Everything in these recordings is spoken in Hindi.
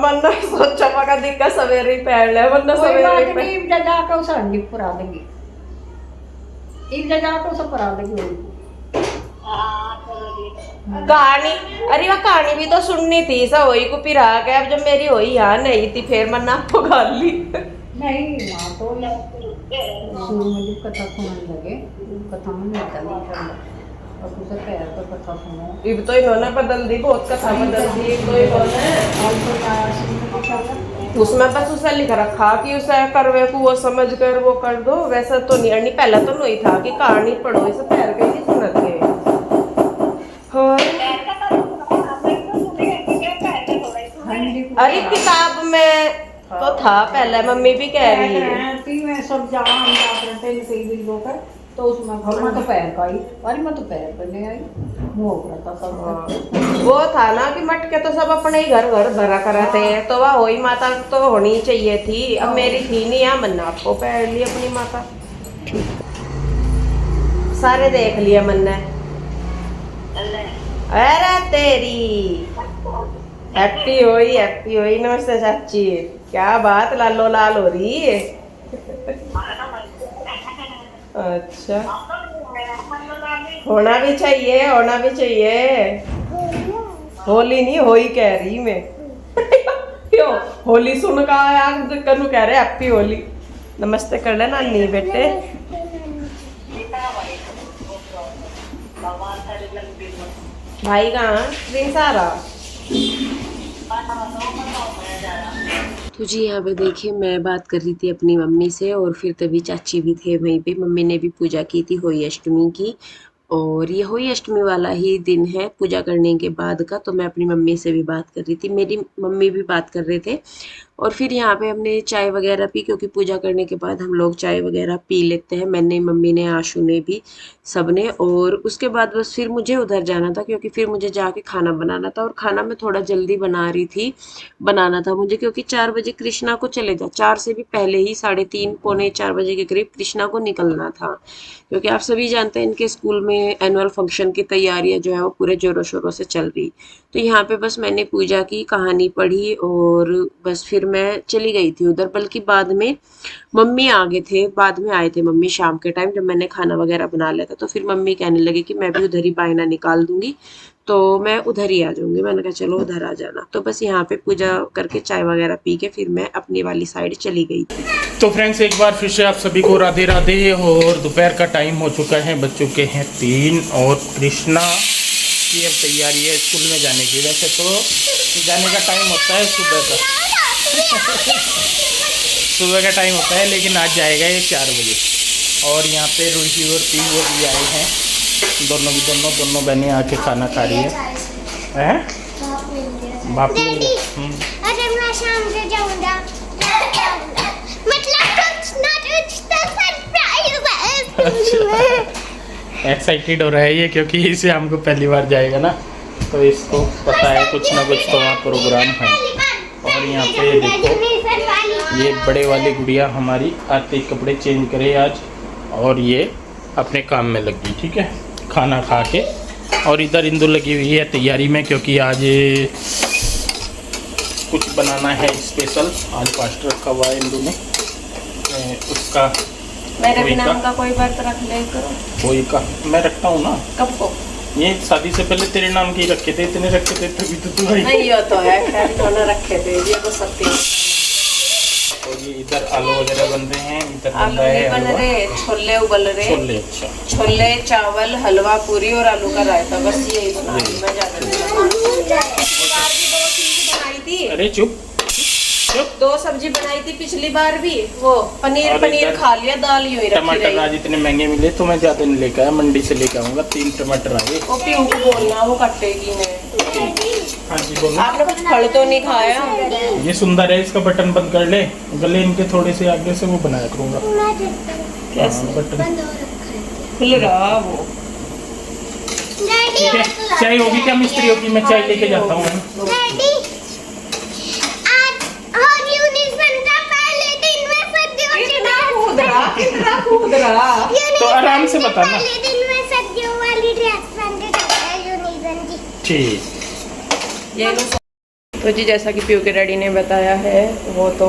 वरना सोचा पका दिक्का सवेरे ही पहन ले वरना कोई सवेरे बात ही नहीं, पहन इब्जा जाकर उसे हंडी पुरा देंगे, इब्जा जाकर उसे पुरा देंगे। कहानी। अरे वह कहानी भी तो सुननी थी सा वही को पिरा के अब जब मेरी हुई यहाँ नहीं थी फिर मैं आपको गाली नहीं माँ तो शुरू में जब कथा सुनने लगे कथा में नहीं चली और उसे पैर पर कथा सुनो अब तो इन्होंने बदल दी बहुत कथा बदल दी तो इन्होंने और तो क्या उसमें बस उसे लिख रखा कि उसे करवे को वो समझ कर वो कर दो वैसा तो नहीं पहला तो नहीं था कि कहानी पढ़ो इसे पैर के ही सुनत के अरे किताब में तो था पहले मम्मी भी कह रही है मैं सब जहाँ हम जाते हैं कई भी लोग तो उसमें घर में तो पैर का ही अरे मैं तो पैर पर नहीं आई मुँह करता सब वो था ना कि मटके तो सब अपने ही घर घर भरा कराते हैं तो वह वही माता तो होनी चाहिए थी अब मेरी थी नहीं यहाँ मन्ना आपको पहन ली अपनी माता सारे देख लिया मन्ना अरे तेरी हैप्पी हुई नमस्ते चाची क्या बात लालो लाल हो रही है अच्छा होना भी चाहिए होली नहीं होई कह रही मैं क्यों होली सुन का आया कनु कह रहे हैप्पी होली नमस्ते कर ले नानी बेटे भाई कहाँ प्रिंस आ रहा तो जी यहाँ पे देखिए मैं बात कर रही थी अपनी मम्मी से और फिर तभी चाची भी थे वहीं पे मम्मी ने भी पूजा की थी होली अष्टमी की और ये होली अष्टमी वाला ही दिन है पूजा करने के बाद का तो मैं अपनी मम्मी से भी बात कर रही थी मेरी मम्मी भी बात कर रहे थे और फिर यहाँ पे हमने चाय वगैरह पी क्योंकि पूजा करने के बाद हम लोग चाय वगैरह पी लेते हैं मैंने मम्मी ने आशू ने भी सब ने और उसके बाद बस फिर मुझे उधर जाना था क्योंकि फिर मुझे जाके खाना बनाना था और खाना मैं थोड़ा जल्दी बनाना था मुझे क्योंकि 4 बजे कृष्णा को चले जा 4 से भी पहले ही 3:30 पौने 4 बजे के करीब कृष्णा को निकलना था क्योंकि आप सभी जानते हैं इनके स्कूल में एनुअल फंक्शन की तैयारियां जो है वो पूरे जोरों शोरों से चल रही तो यहाँ पे बस मैंने पूजा की कहानी पढ़ी और बस फिर मैं चली गई थी उधर बल्कि बाद में मम्मी आ गए थे बाद में आए थे मम्मी शाम के टाइम जब मैंने खाना वगैरह बना लिया था तो फिर मम्मी कहने लगी कि मैं भी उधर ही बायना निकाल दूंगी तो मैं उधर ही आ जाऊंगी मैंने कहा चलो उधर आ जाना तो बस यहाँ पे पूजा करके चाय वगैरह पी के फिर मैं अपनी वाली साइड चली गई थी तो फ्रेंड्स एक बार फिर से आप सभी को राधे राधे और दोपहर का टाइम हो चुका है बज चुके हैं 3 और कृष्णा की अब तैयारी है स्कूल में जाने की वैसे तो जाने का टाइम होता है सुबह का टाइम होता है लेकिन आज जाएगा ये 4 बजे और यहाँ पे रुचि और पी वो भी आए हैं दोनों बहनें आके खाना खा रही है बाप अरे मैं शाम को जाऊंगा मतलब कुछ ना कुछ तो सरप्राइज है एक्साइटेड हो रहा है ये क्योंकि इसे हमको पहली बार जाएगा ना तो इसको पता है कुछ ना कुछ तो वहाँ प्रोग्राम है और यहाँ पे देखो ये बड़े वाली गुड़िया हमारी आते कपड़े चेंज करे आज और ये अपने काम में लगी ठीक है खाना खा के और इधर इंदु लगी हुई है तैयारी में क्योंकि आज कुछ बनाना है स्पेशल आज पास्ट रखा हुआ है इंदु ने उसका मेरे नाम का कोई व्रत रख ले करो कोई का मैं रखता हूँ ना कब को ये शादी से पहले तेरे नाम की रखे थे इतने रखे थे तभी तो तू आई नहीं ये तो है खैर दोनों रखे थे ये तो सत्य और ये इधर आलू वगैरह बन रहे हैं इधर आलू नहीं बन रहे छोले उबल रहे छोले अच्छा छोले चावल हलवा पूरी और आलू का रायता बस यही बना रही मैं ज्यादा बनाई थी अरे चुप 2 सब्जी बनाई थी पिछली बार भी वो पनीर खा लिया दाल यूं ही रखी टमाटर रही आज इतने महंगे मिले तो मैं ज्यादा नहीं लेकर आया मंडी से लेकर आऊंगा 3 टमाटर आए वो पीऊ को बोलना वो कटेगी नहीं हाँ जी बोलो आपने कुछ फल तो नहीं खाया ये सुंदर है इसका बटन बंद कर ले गले इनके थोड़े से आगे से वो बनाया करूंगा कैसे बटन खुल रहा वो ठीक है चाय होगी क्या मिस्त्री होगी मैं चाय लेके जाता हूँ कूद रहा तो आराम से बताना दिन में सर्दियों वाली ड्रेस पहन के ठीक ये तो जी जैसा कि पीयू के डैडी ने बताया है वो तो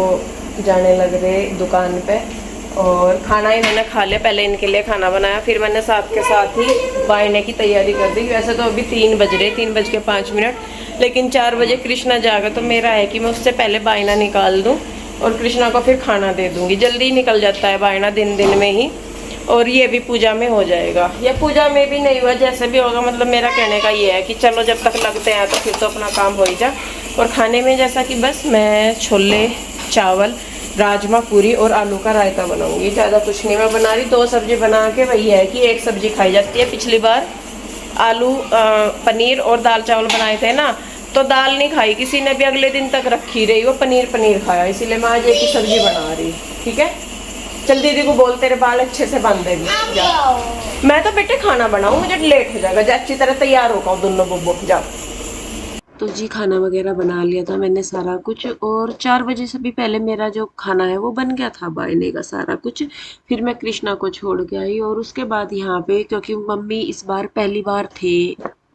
जाने लग रहे दुकान पे, और खाना ही मैंने खा लिया। पहले इनके लिए खाना बनाया, फिर मैंने साथ के साथ ही बायने की तैयारी कर दी। वैसे तो अभी 3 बज रहे, 3:05, लेकिन 4 बजे कृष्णा जाएगा तो मेरा है कि मैं उससे पहले बायना निकाल दूँ और कृष्णा को फिर खाना दे दूँगी। जल्दी ही निकल जाता है बायना दिन में ही, और ये भी पूजा में हो जाएगा या पूजा में भी नहीं हुआ, जैसे भी होगा। मतलब मेरा कहने का ये है कि चलो जब तक लगते हैं तो फिर तो अपना काम हो ही जा। और खाने में जैसा कि बस मैं छोले चावल, राजमा पूरी और आलू का रायता बनाऊंगी। ज़्यादा कुछ नहीं मैं बना रही। 2 सब्जी बना के वही है कि एक सब्जी खाई जाती है। पिछली बार आलू पनीर और दाल चावल बनाए थे ना, तो दाल नहीं खाई किसी ने भी, अगले दिन तक रखी रही, वो पनीर खाया। इसीलिए मैं आज एक ही सब्जी बना रही। ठीक है, चल दीदी को बोल तेरे बाल अच्छे से बांध देगी। मैं तो बेटे खाना बनाऊं, मुझे लेट हो जाएगा। जा अच्छी तरह तैयार होगा दोनों बुब्बो, जाओ। तो जी खाना वगैरह बना लिया था मैंने सारा कुछ, और 4 बजे से भी पहले मेरा जो खाना है वो बन गया था, बायने का सारा कुछ। फिर मैं कृष्णा को छोड़ के आई, और उसके बाद यहाँ पे क्योंकि मम्मी इस बार पहली बार थे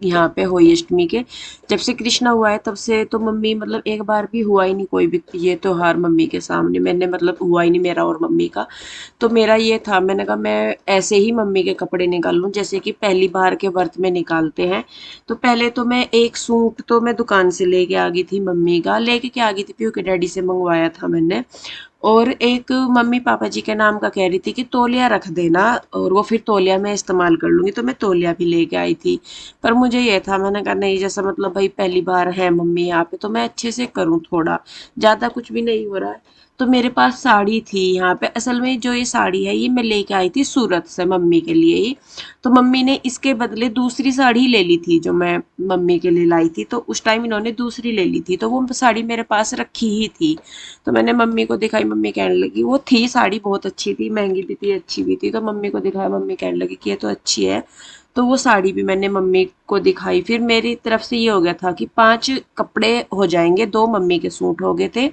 यहाँ पे होली अष्टमी के। जब से कृष्णा हुआ है तब से तो मम्मी मतलब एक बार भी हुआ ही नहीं कोई भी ये त्योहार मम्मी के सामने, मैंने मतलब हुआ ही नहीं मेरा और मम्मी का। तो मेरा ये था, मैंने कहा मैं ऐसे ही मम्मी के कपड़े निकाल लूँ जैसे कि पहली बार के व्रत में निकालते हैं। तो पहले तो मैं एक सूट तो मैं दुकान से लेके आ गई थी, मम्मी का लेके क्या आ गई थी, पीयू के डैडी से मंगवाया था मैंने। और एक मम्मी पापा जी के नाम का कह रही थी कि तौलिया रख देना, और वो फिर तौलिया मैं इस्तेमाल कर लूँगी, तो मैं तौलिया भी लेके आई थी। पर मुझे ये था, मैंने कहा नहीं, जैसा मतलब भाई पहली बार है मम्मी यहाँ पे तो मैं अच्छे से करूँ, थोड़ा ज़्यादा कुछ भी नहीं हो रहा है। तो मेरे पास साड़ी थी यहाँ पे। असल में जो ये साड़ी है ये मैं लेके आई थी सूरत से मम्मी के लिए ही। तो मम्मी ने इसके बदले दूसरी साड़ी ले ली थी जो मैं मम्मी के लिए लाई थी, तो उस टाइम इन्होंने दूसरी ले ली थी, तो वो साड़ी मेरे पास रखी ही थी। तो मैंने मम्मी को दिखाई, मम्मी कहने लगी, वो थी साड़ी बहुत अच्छी थी, महंगी भी थी, अच्छी भी थी। तो मम्मी को दिखाया, मम्मी कहने लगी कि ये तो अच्छी है। तो वो साड़ी भी मैंने मम्मी को दिखाई। फिर मेरी तरफ से ये हो गया था कि 5 कपड़े हो जाएंगे, 2 मम्मी के सूट हो गए थे,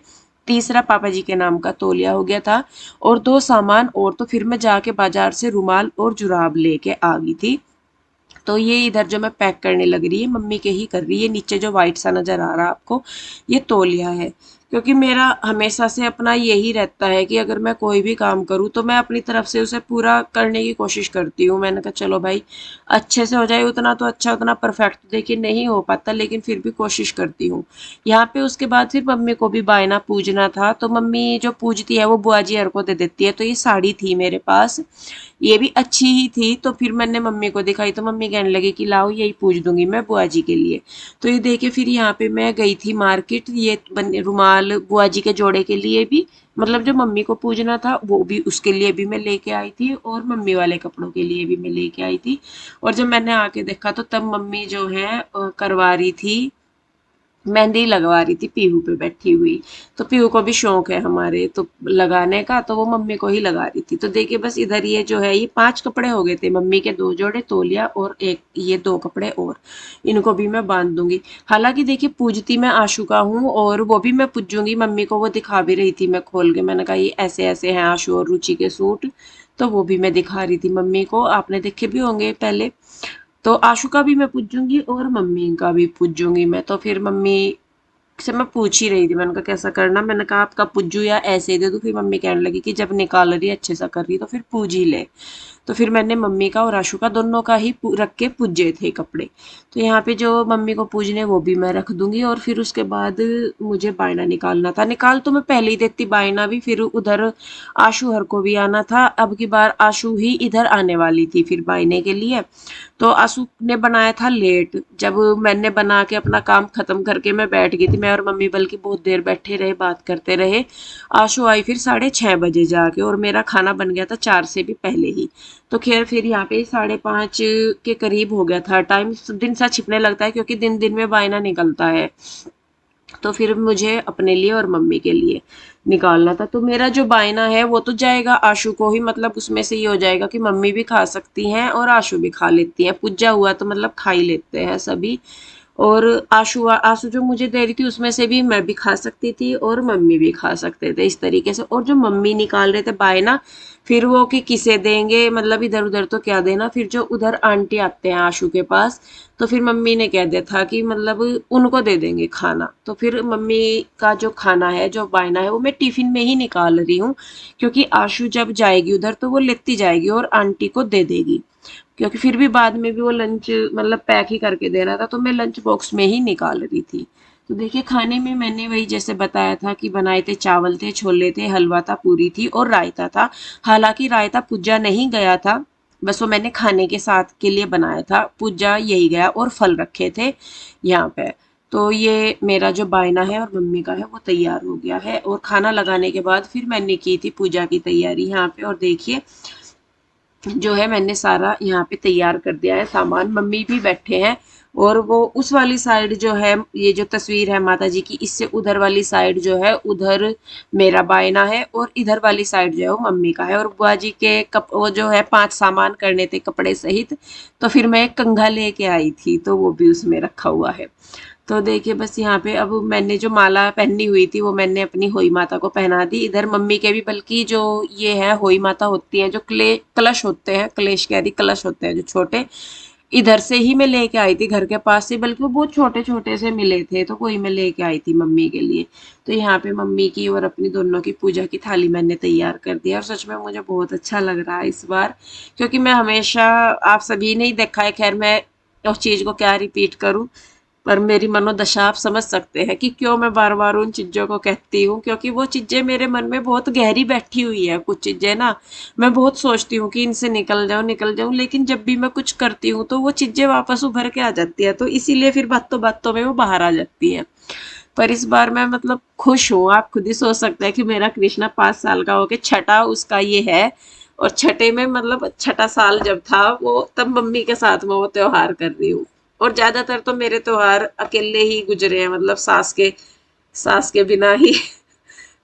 तीसरा पापा जी के नाम का तौलिया हो गया था, और 2 सामान और। तो फिर मैं जाके बाजार से रुमाल और जुराब लेके आ गई थी। तो ये इधर जो मैं पैक करने लग रही है मम्मी के ही कर रही है। नीचे जो वाइट सा नजर आ रहा है आपको, ये तौलिया है। क्योंकि मेरा हमेशा से अपना यही रहता है कि अगर मैं कोई भी काम करूँ तो मैं अपनी तरफ से उसे पूरा करने की कोशिश करती हूँ। मैंने कहा चलो भाई अच्छे से हो जाए, उतना तो अच्छा, उतना परफेक्ट देखिए नहीं हो पाता, लेकिन फिर भी कोशिश करती हूँ। यहाँ पे उसके बाद फिर मम्मी को भी बायना पूजना था, तो मम्मी जो पूजती है वो बुआ जी हर को दे देती है। तो ये साड़ी थी मेरे पास, ये भी अच्छी ही थी। तो फिर मैंने मम्मी को दिखाई, तो मम्मी कहने लगी कि लाओ यही पूज दूंगी मैं बुआ जी के लिए। तो ये देखे फिर यहाँ पे मैं गई थी मार्केट, ये रुमाल बुआ जी के जोड़े के लिए भी, मतलब जो मम्मी को पूजना था वो भी, उसके लिए भी मैं लेके आई थी, और मम्मी वाले कपड़ों के लिए भी मैं लेके आई थी। और जब मैंने आके देखा तो तब मम्मी जो है करवा रही थी, मेहंदी लगवा रही थी पीहू पे बैठी हुई। तो पीहू को भी शौक है हमारे तो लगाने का, तो वो मम्मी को ही लगा रही थी। तो देखिए बस इधर ये जो है ये 5 कपड़े हो गए थे, मम्मी के 2 जोड़े तौलिया और एक ये 2 कपड़े और, इनको भी मैं बांध दूंगी। हालांकि देखिए पूजती मैं आशु का हूँ, और वो भी मैं पूजूंगी। मम्मी को वो दिखा भी रही थी मैं खोल के, मैंने कहा ये ऐसे ऐसे हैं आशु और रुचि के सूट, तो वो भी मैं दिखा रही थी मम्मी को। आपने देखे भी होंगे पहले। तो आशु का भी मैं पूजूंगी और मम्मी का भी पूजूंगी मैं। तो फिर मम्मी से मैं पूछ ही रही थी, मैंने कहा कैसा करना, मैंने कहा आपका पुज्जू या ऐसे ही दे दूं। फिर मम्मी कहने लगी कि जब निकाल रही है अच्छे सा कर रही तो फिर पूज ही ले। तो फिर मैंने मम्मी का और आशु का दोनों का ही रख के पूजे थे कपड़े। तो यहाँ पे जो मम्मी को पूजने वो भी मैं रख दूंगी, और फिर उसके बाद मुझे बायना निकालना था। निकाल तो मैं पहले ही देती बायना भी, फिर उधर आशु हर को भी आना था। अब की बार आशु ही इधर आने वाली थी फिर बायने के लिए। तो आशु ने बनाया था लेट, जब मैंने बना के अपना काम खत्म करके मैं बैठ गई थी, मैं और मम्मी बल्कि बहुत देर बैठे रहे, बात करते रहे। आशु आई फिर 6:30 बजे जाके, और मेरा खाना बन गया था 4 से भी पहले ही। तो खैर फिर यहाँ पे 5:30 के करीब हो गया था टाइम। दिन सा छिपने लगता है क्योंकि दिन दिन में बायना निकलता है। तो फिर मुझे अपने लिए और मम्मी के लिए निकालना था। तो मेरा जो बायना है वो तो जाएगा आशु को ही, मतलब उसमें से ये हो जाएगा कि मम्मी भी खा सकती हैं और आशु भी खा लेती हैं। पुज्जा हुआ तो मतलब खा ही लेते हैं सभी। और आशु आशु जो मुझे दे रही थी उसमें से भी मैं भी खा सकती थी और मम्मी भी खा सकते थे, इस तरीके से। और जो मम्मी निकाल रहे थे बायना, फिर वो कि किसे देंगे, मतलब इधर उधर तो क्या देना, फिर जो उधर आंटी आते हैं आशु के पास, तो फिर मम्मी ने कह दिया था कि मतलब उनको दे देंगे खाना। तो फिर मम्मी का जो खाना है, जो बायना है, वो मैं टिफिन में ही निकाल रही हूँ, क्योंकि आशु जब जाएगी उधर तो वो लेती जाएगी और आंटी को दे देगी, क्योंकि फिर भी बाद में भी वो लंच मतलब पैक ही करके दे रहा था, तो मैं लंच बॉक्स में ही निकाल रही थी। तो देखिए खाने में मैंने वही जैसे बताया था कि बनाए थे, चावल थे, छोले थे, हलवा था, पूरी थी और रायता था। हालांकि रायता पूजा नहीं गया था, बस वो मैंने खाने के साथ के लिए बनाया था, पूजा यही गया, और फल रखे थे यहाँ पे। तो ये मेरा जो बायना है और मम्मी का है वो तैयार हो गया है, और खाना लगाने के बाद फिर मैंने की थी पूजा की तैयारी यहाँ पे। और देखिए जो है मैंने सारा यहाँ पे तैयार कर दिया है सामान, मम्मी भी बैठे हैं। और वो उस वाली साइड जो है, ये जो तस्वीर है माता जी की, इससे उधर वाली साइड जो है, उधर मेरा बायना है, और इधर वाली साइड जो है वो मम्मी का है। और बुआ जी के वो जो है 5 सामान करने थे कपड़े सहित, तो फिर मैं एक कंघा लेके आई थी, तो वो भी उसमें रखा हुआ है। तो देखिए बस यहाँ पे अब मैंने जो माला पहनी हुई थी वो मैंने अपनी होई माता को पहना दी। इधर मम्मी के भी, बल्कि जो ये है होई माता होती है, जो कलश होते हैं, कलेश कह रही, कलश होते हैं जो छोटे, इधर से ही मैं लेके आई थी घर के पास से, बल्कि वो बहुत छोटे छोटे से मिले थे, तो वही मैं लेके आई थी मम्मी के लिए। तो यहाँ पे मम्मी की और अपनी दोनों की पूजा की थाली मैंने तैयार कर दिया, और सच में मुझे बहुत अच्छा लग रहा है इस बार, क्योंकि मैं हमेशा, आप सभी ने ही देखा है, खैर मैं उस चीज़ को क्या रिपीट करूँ, पर मेरी मनोदशा आप समझ सकते हैं कि क्यों मैं बार बार उन चीज़ों को कहती हूँ, क्योंकि वो चीज़ें मेरे मन में बहुत गहरी बैठी हुई है। कुछ चीज़ें ना मैं बहुत सोचती हूँ कि इनसे निकल जाऊँ, लेकिन जब भी मैं कुछ करती हूँ तो वो चीज़ें वापस उभर के आ जाती है, तो इसीलिए फिर बातों बातों में वो बाहर आ जाती है। पर इस बार मैं मतलब खुश हूँ, आप खुद ही सोच सकते हैं कि मेरा कृष्णा 5 साल का होके छठा उसका ये है, और छठे में मतलब छठा साल जब था वो, तब मम्मी के साथ में वो त्योहार कर रही हूँ। और ज्यादातर तो मेरे त्योहार अकेले ही गुजरे हैं, मतलब सास के बिना ही।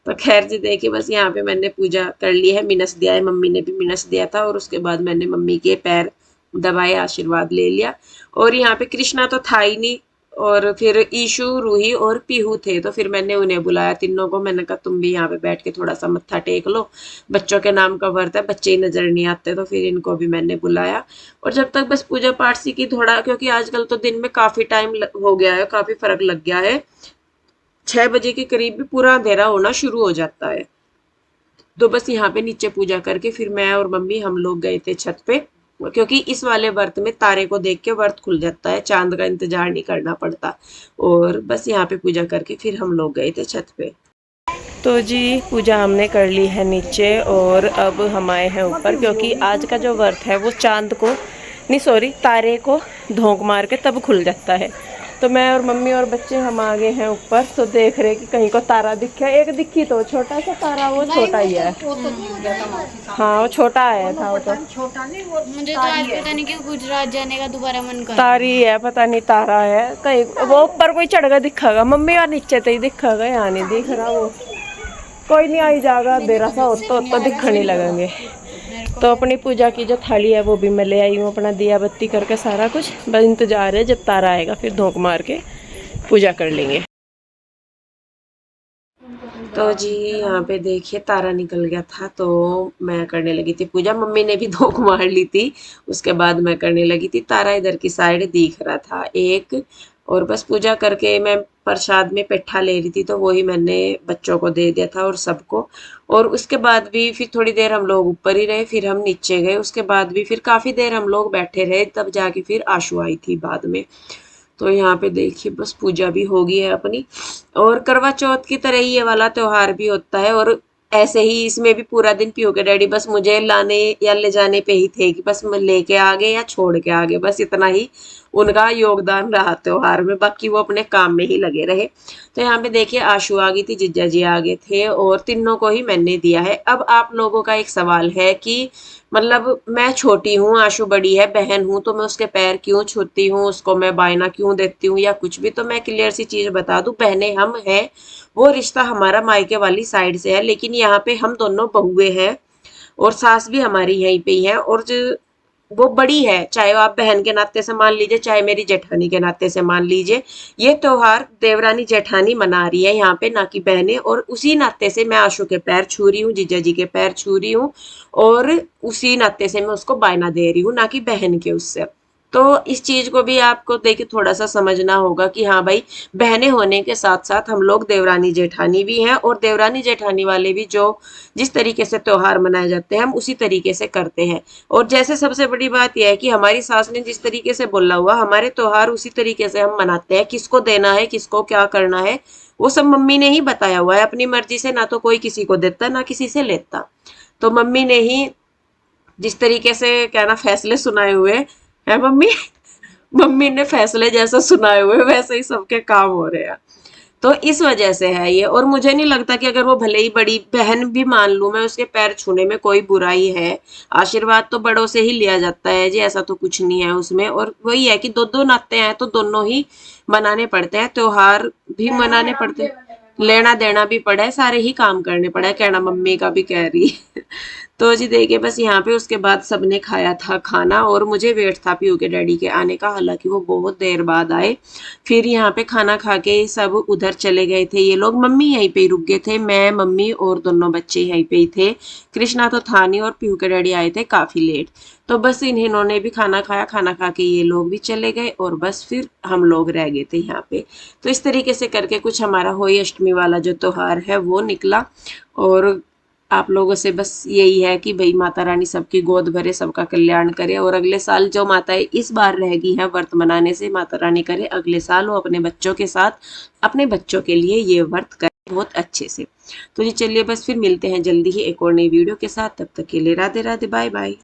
तो खैर जी देखिए बस यहाँ पे मैंने पूजा कर ली है, मिनस दिया है, मम्मी ने भी मिनस दिया था, और उसके बाद मैंने मम्मी के पैर दबाए, आशीर्वाद ले लिया। और यहाँ पे कृष्णा तो था ही नहीं, और फिर ईशु, रूही और पीहू थे, तो फिर मैंने उन्हें बुलाया तीनों को, मैंने कहा तुम भी यहाँ पे बैठ के थोड़ा सा मत्था टेक लो, बच्चों के नाम का व्रत है, बच्चे ही नजर नहीं आते, तो फिर इनको भी मैंने बुलाया। और जब तक बस पूजा पाठ सी की थोड़ा, क्योंकि आजकल तो दिन में काफी टाइम हो गया है, काफी फर्क लग गया है, 6 बजे के करीब भी पूरा अंधेरा होना शुरू हो जाता है। तो बस यहाँ पे नीचे पूजा करके फिर मैं और मम्मी हम लोग गए थे छत पे, क्योंकि इस वाले व्रत में तारे को देख के व्रत खुल जाता है, चांद का इंतजार नहीं करना पड़ता। और बस यहाँ पे पूजा करके फिर हम लोग गए थे छत पे। तो जी पूजा हमने कर ली है नीचे, और अब हम आए हैं ऊपर, क्योंकि आज का जो व्रत है वो चांद को नहीं, सॉरी, तारे को धोंक मार के तब खुल जाता है। तो मैं और मम्मी और बच्चे हम आ गए हैं ऊपर, तो देख रहे कि कहीं को तारा दिखा, एक दिखी तो छोटा सा तारा, वो छोटा ही है। हाँ वो छोटा आया था, वो तो छोटा नहीं, वो मुझे तो आज पता नहीं क्यों गुजरात जाने का दोबारा मन कर तारी है, पता नहीं तारा है कहीं, वो ऊपर कोई चढ़ गया दिखागा मम्मी, और नीचे तो ही दिखागा, यहाँ नहीं दिख रहा वो। कोई नहीं, आई जाएगा, देरा सा हो तो दिखने लगेंगे। तो अपनी पूजा की जो थाली है वो भी मैं ले आई हूँ, अपना दिया बत्ती करके सारा कुछ, बस इंतजार है जब तारा आएगा फिर धोंक मार के पूजा कर लेंगे। तो जी यहाँ पे देखिए तारा निकल गया था, तो मैं करने लगी थी पूजा, मम्मी ने भी धोख मार ली थी, उसके बाद मैं करने लगी थी। तारा इधर की साइड दिख रहा था एक, और बस पूजा करके मैं प्रसाद में पेठा ले रही थी, तो वही मैंने बच्चों को दे दिया था और सबको। और उसके बाद भी फिर थोड़ी देर हम लोग ऊपर ही रहे, फिर हम नीचे गए, उसके बाद भी फिर काफ़ी देर हम लोग बैठे रहे, तब जाके फिर आशु आई थी बाद में। तो यहाँ पे देखिए बस पूजा भी हो गई है अपनी, और करवा चौथ की तरह ही ये वाला त्योहार भी होता है, और ऐसे ही इसमें भी पूरा दिन पीहू के डैडी बस मुझे लाने या ले जाने पे ही थे, कि बस मैं लेके आ गए या छोड़ के आ गए, बस इतना ही उनका योगदान रहा त्योहार में, बाकी वो अपने काम में ही लगे रहे। तो यहाँ पे देखिए आशु आ गई थी, जिज्जा जी आ गए थे, और तीनों को ही मैंने दिया है। अब आप लोगों का एक सवाल है कि मतलब मैं छोटी हूँ, आशु बड़ी है, बहन हूँ, तो मैं उसके पैर क्यों छूती हूँ, उसको मैं बायना क्यों देती हूँ या कुछ भी। तो मैं क्लियर सी चीज बता दूं, बहनें हम हैं, वो रिश्ता हमारा मायके वाली साइड से है, लेकिन यहाँ पे हम दोनों बहुए हैं, और सास भी हमारी यहीं पे ही है, और वो बड़ी है, चाहे आप बहन के नाते से मान लीजिए, चाहे मेरी जेठानी के नाते से मान लीजिए। ये त्योहार देवरानी जेठानी मना रही है यहाँ पे, ना कि बहनें। और उसी नाते से मैं आशु के पैर छू रही हूँ, जीजा जी के पैर छू रही हूँ, और उसी नाते से मैं उसको बायना दे रही हूँ, ना कि बहन के उससे। तो इस चीज को भी आपको देखिए थोड़ा सा समझना होगा कि हाँ भाई, बहनें होने के साथ साथ हम लोग देवरानी जेठानी भी हैं, और देवरानी जेठानी वाले भी जो जिस तरीके से त्योहार मनाए जाते हैं हम उसी तरीके से करते हैं। और जैसे सबसे बड़ी बात यह है कि हमारी सास ने जिस तरीके से बोला हुआ, हमारे त्योहार उसी तरीके से हम मनाते हैं। किसको देना है, किसको क्या करना है, वो सब मम्मी ने ही बताया हुआ है अपनी मर्जी से। ना तो कोई किसी को देता, ना किसी से लेता। तो मम्मी ने ही जिस तरीके से क्या ना फैसले सुनाए हुए है मम्मी, मम्मी ने फैसले जैसा सुनाए हुए वैसे ही सबके काम हो रहे हैं। तो इस वजह से है ये। और मुझे नहीं लगता कि अगर वो भले ही बड़ी बहन भी मान लूं मैं, उसके पैर छूने में कोई बुराई है। आशीर्वाद तो बड़ों से ही लिया जाता है जी, ऐसा तो कुछ नहीं है उसमें। और वही है कि दो दो नाते हैं तो दोनों ही मनाने पड़ते हैं, त्योहार भी मनाने पड़ते हैं, लेना देना भी पड़ा है, सारे ही काम करने पड़ा है, कहना मम्मी का भी कह रही है। तो जी देखिए बस यहाँ पे उसके बाद सबने खाया था खाना, और मुझे वेट था पीयू के डैडी के आने का, हालांकि वो बहुत देर बाद आए। फिर यहाँ पे खाना खा के सब उधर चले गए थे ये लोग, मम्मी यहीं पे ही रुक गए थे, मैं मम्मी और दोनों बच्चे यहीं पे ही थे। कृष्णा तो था नहीं, और पीयू के डैडी आए थे काफी लेट। तो बस इन्होंने भी खाना खाया, खाना खा के ये लोग भी चले गए, और बस फिर हम लोग रह गए थे यहाँ पे। तो इस तरीके से करके कुछ हमारा होली अष्टमी वाला जो त्योहार है वो निकला। और आप लोगों से बस यही है कि भाई माता रानी सबकी गोद भरे, सबका कल्याण करे, और अगले साल जो माताएं इस बार रह गई हैं व्रत मनाने से, माता रानी करे अगले साल वो अपने बच्चों के साथ, अपने बच्चों के लिए ये व्रत करे बहुत अच्छे से। तो जी चलिए बस फिर मिलते हैं जल्दी ही एक और नई वीडियो के साथ, तब तक के लिए राधे राधे, बाय बाय।